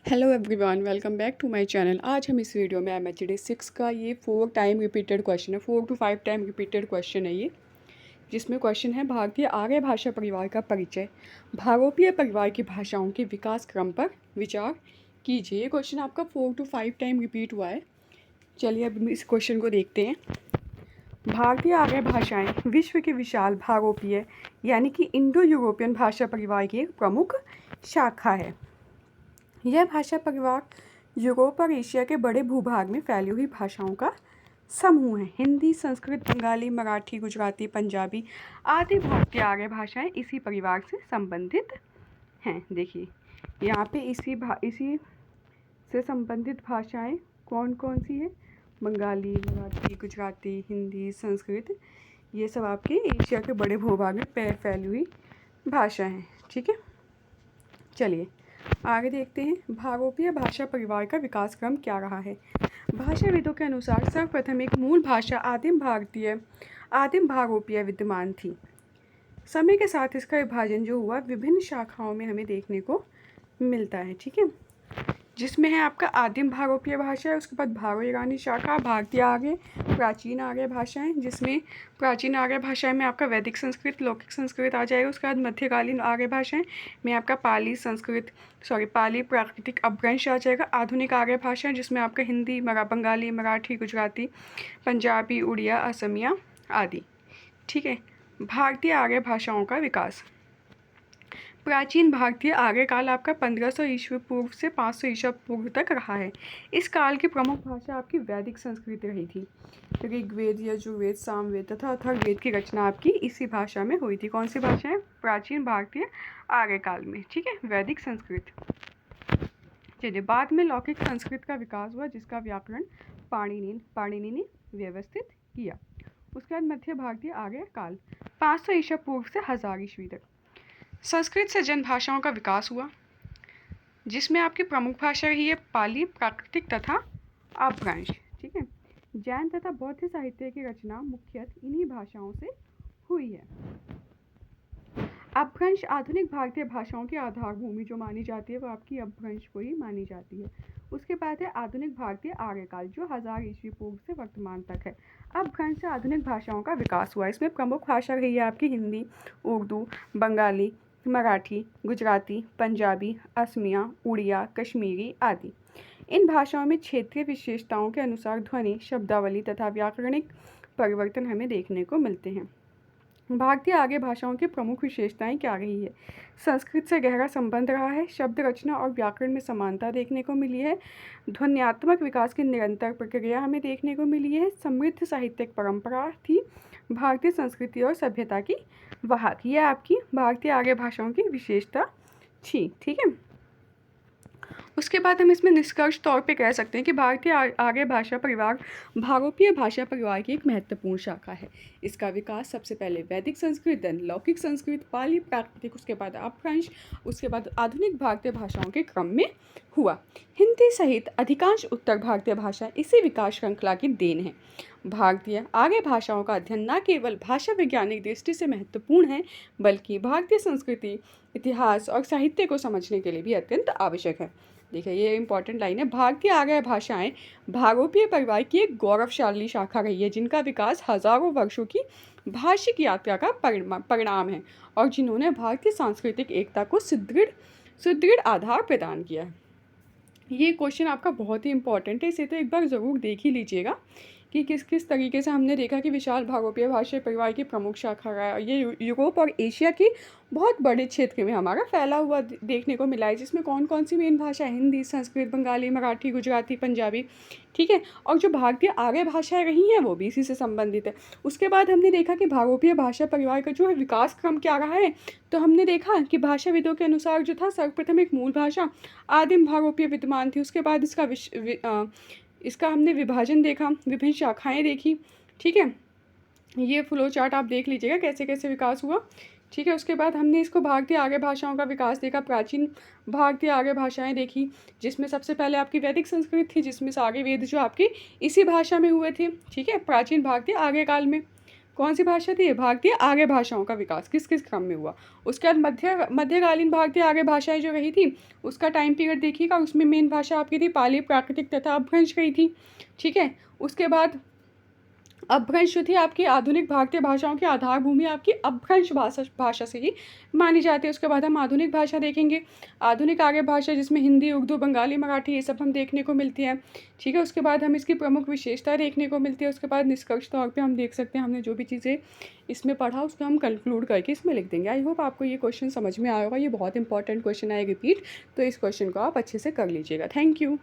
Hello everyone, welcome back to my channel. आज हम इस वीडियो में एमएचडी 6 का ये 4 टाइम रिपीटेड क्वेश्चन है, 4 to 5 टाइम रिपीटेड क्वेश्चन है ये, जिसमें क्वेश्चन है भारतीय आर्य भाषा परिवार का परिचय, भारोपीय परिवार की भाषाओं के विकास क्रम पर विचार कीजिए। ये क्वेश्चन आपका 4 to 5 टाइम रिपीट हुआ है। चलिए अब इस क्वेश्चन को देखते हैं। भारतीय आर्य भाषाएँ विश्व के विशाल भारोपीय यानी कि इंडो यूरोपियन भाषा परिवार की एक प्रमुख शाखा है। यह भाषा परिवार यूरोप और एशिया के बड़े भूभाग में फैली हुई भाषाओं का समूह है। हिंदी, संस्कृत, बंगाली, मराठी, गुजराती, पंजाबी आदि भारतीय आर्य भाषाएं इसी परिवार से संबंधित हैं। देखिए यहाँ पे इसी से संबंधित भाषाएं कौन कौन सी है? बंगाली, मराठी, गुजराती, हिंदी, संस्कृत, ये सब आपके एशिया के बड़े भूभाग में फैली हुई भाषा हैं। ठीक है, चलिए आगे देखते हैं। भारोपीय भाषा परिवार का विकास क्रम क्या रहा है? भाषाविदों के अनुसार सर्वप्रथम एक मूल भाषा आदिम भारोपीय विद्यमान थी। समय के साथ इसका विभाजन जो हुआ विभिन्न शाखाओं में हमें देखने को मिलता है। ठीक है, जिसमें है आपका आदिम भारोपीय भाषा है, उसके बाद भारो ईरानी शाखा, भारतीय आर्य, प्राचीन आर्य भाषाएं, जिसमें प्राचीन आर्य भाषाएं में आपका वैदिक संस्कृत, लौकिक संस्कृत आ जाएगा। उसके बाद मध्यकालीन आर्य भाषाएं में आपका पाली प्राकृतिक अपभ्रंश आ जाएगा। आधुनिक आर्य भाषाएं जिसमें आपका हिंदी, बंगाली, मराठी, गुजराती, पंजाबी, उड़िया, असमिया आदि। ठीक है, भारतीय आर्य भाषाओं का विकास। प्राचीन भारतीय आर्य काल आपका 1500 ईस्वी पूर्व से 500 ईसा पूर्व तक रहा है। इस काल की प्रमुख भाषा आपकी वैदिक संस्कृत रही थी। ऋग्वेद, यजुर्वेद, सामवेद तथा अथर्ववेद की रचना आपकी इसी भाषा में हुई थी। कौन सी भाषा है? प्राचीन भारतीय आर्य काल में। ठीक है, वैदिक संस्कृत। चलिए, बाद में लौकिक संस्कृत का विकास हुआ, जिसका व्याकरण पाणिनि ने व्यवस्थित किया। उसके बाद मध्य भारतीय आर्य काल 500 ईसा पूर्व से 1000 ईस्वी तक। संस्कृत से जन भाषाओं का विकास हुआ, जिसमें आपकी प्रमुख भाषा रही है पाली प्राकृतिक तथा अपभ्रंश। ठीक है, जैन तथा बौद्ध साहित्य की रचना मुख्यतः इन्हीं भाषाओं से हुई है। अपभ्रंश आधुनिक भारतीय भाषाओं की आधार भूमि जो मानी जाती है वो आपकी अपभ्रंश को ही मानी जाती है। उसके बाद है आधुनिक भारतीय आर्यकाल जो 1000 ईस्वी पूर्व से वर्तमान तक है। अपभ्रंश से आधुनिक भाषाओं का विकास हुआ। इसमें प्रमुख भाषा रही है आपकी हिंदी, उर्दू, बंगाली, मराठी, गुजराती, पंजाबी, असमिया, उड़िया, कश्मीरी आदि। इन भाषाओं में क्षेत्रीय विशेषताओं के अनुसार ध्वनि, शब्दावली तथा व्याकरणिक परिवर्तन हमें देखने को मिलते हैं। भारतीय आर्य भाषाओं की प्रमुख विशेषताएं क्या रही है? संस्कृत से गहरा संबंध रहा है। शब्द रचना और व्याकरण में समानता देखने को मिली है। ध्वन्यात्मक विकास की निरंतर प्रक्रिया हमें देखने को मिली है। समृद्ध साहित्यिक परंपरा थी। भारतीय संस्कृति और सभ्यता की वाहक, यह आपकी भारतीय आर्य भाषाओं की विशेषता थी। ठीक है, उसके बाद हम इसमें निष्कर्ष तौर पे कह सकते हैं कि भारतीय आर्य भाषा परिवार भारोपीय भाषा परिवार की एक महत्वपूर्ण शाखा है। इसका विकास सबसे पहले वैदिक संस्कृत, देन लौकिक संस्कृत, पाली प्राकृतिक, उसके बाद अपभ्रंश, उसके बाद आधुनिक भारतीय भाषाओं के क्रम में हुआ। हिंदी सहित अधिकांश उत्तर भारतीय भाषा इसी विकास श्रृंखला की देन है। भारतीय आर्य भाषाओं का अध्ययन न केवल भाषा वैज्ञानिक दृष्टि से महत्वपूर्ण है, बल्कि भारतीय संस्कृति, इतिहास और साहित्य को समझने के लिए भी अत्यंत आवश्यक है। देखिए, ये इंपॉर्टेंट लाइन है। भारतीय आर्य भाषाएं भारोपीय परिवार की एक गौरवशाली शाखा रही है, जिनका विकास हजारों वर्षों की भाषिक यात्रा का परिणाम है और जिन्होंने भारतीय सांस्कृतिक एकता को सुदृढ़ आधार प्रदान किया है। ये क्वेश्चन आपका बहुत ही इंपॉर्टेंट है, इसे तो एक बार ज़रूर देख ही लीजिएगा कि किस किस तरीके से हमने देखा कि विशाल भारोपीय भाषा परिवार की प्रमुख शाखा रहा है। ये यूरोप और एशिया की बहुत बड़े क्षेत्र में हमारा फैला हुआ देखने को मिला है, जिसमें कौन कौन सी मेन भाषा है? हिंदी, संस्कृत, बंगाली, मराठी, गुजराती, पंजाबी। ठीक है, और जो भारतीय आर्य भाषाएं रही हैं वो भी इसी से संबंधित है। उसके बाद हमने देखा कि भारोपीय भाषा परिवार का जो है विकास क्रम क्या रहा है, तो हमने देखा कि भाषाविदों के अनुसार जो था सर्वप्रथम एक मूल भाषा आदिम भारोपीय विद्यमान थी। उसके बाद इसका हमने विभाजन देखा, विभिन्न शाखाएं देखी। ठीक है, ये फ्लो चार्ट आप देख लीजिएगा कैसे कैसे विकास हुआ। ठीक है, उसके बाद हमने इसको भारतीय आर्य भाषाओं का विकास देखा, प्राचीन भारतीय आर्य भाषाएं देखी, जिसमें सबसे पहले आपकी वैदिक संस्कृत थी, जिसमें सारे वेद जो आपकी इसी भाषा में हुए थे। ठीक है, प्राचीन भारतीय आर्य काल में। कौन सी भाषा थी ये? भारतीय आर्य भाषाओं का विकास किस किस क्रम में हुआ। उसके बाद मध्यकालीन भारतीय आर्य भाषाएं जो रही थी उसका टाइम पीरियड देखिएगा, उसमें मेन भाषा आपकी थी पाली, प्राकृतिक तथा अपभ्रंश रही थी। ठीक है, उसके बाद अपभ्रंश जो थी आपकी आधुनिक भारतीय भाषाओं की आधार भूमि आपकी अपभ्रंश भाषा से ही मानी जाती है। उसके बाद हम आधुनिक भाषा देखेंगे, आधुनिक आर्य भाषा जिसमें हिंदी, उर्दू, बंगाली, मराठी ये सब हम देखने को मिलती है। ठीक है, उसके बाद हम इसकी प्रमुख विशेषता देखने को मिलती है। उसके बाद निष्कर्ष तौर पे हम देख सकते हैं हमने जो भी चीज़ें इसमें पढ़ा उसको हम कंक्लूड करके इसमें लिख देंगे। आई होप आपको ये क्वेश्चन समझ में आया होगा। ये बहुत इंपॉर्टेंट क्वेश्चन है, रिपीट, तो इस क्वेश्चन को आप अच्छे से कर लीजिएगा। Thank you.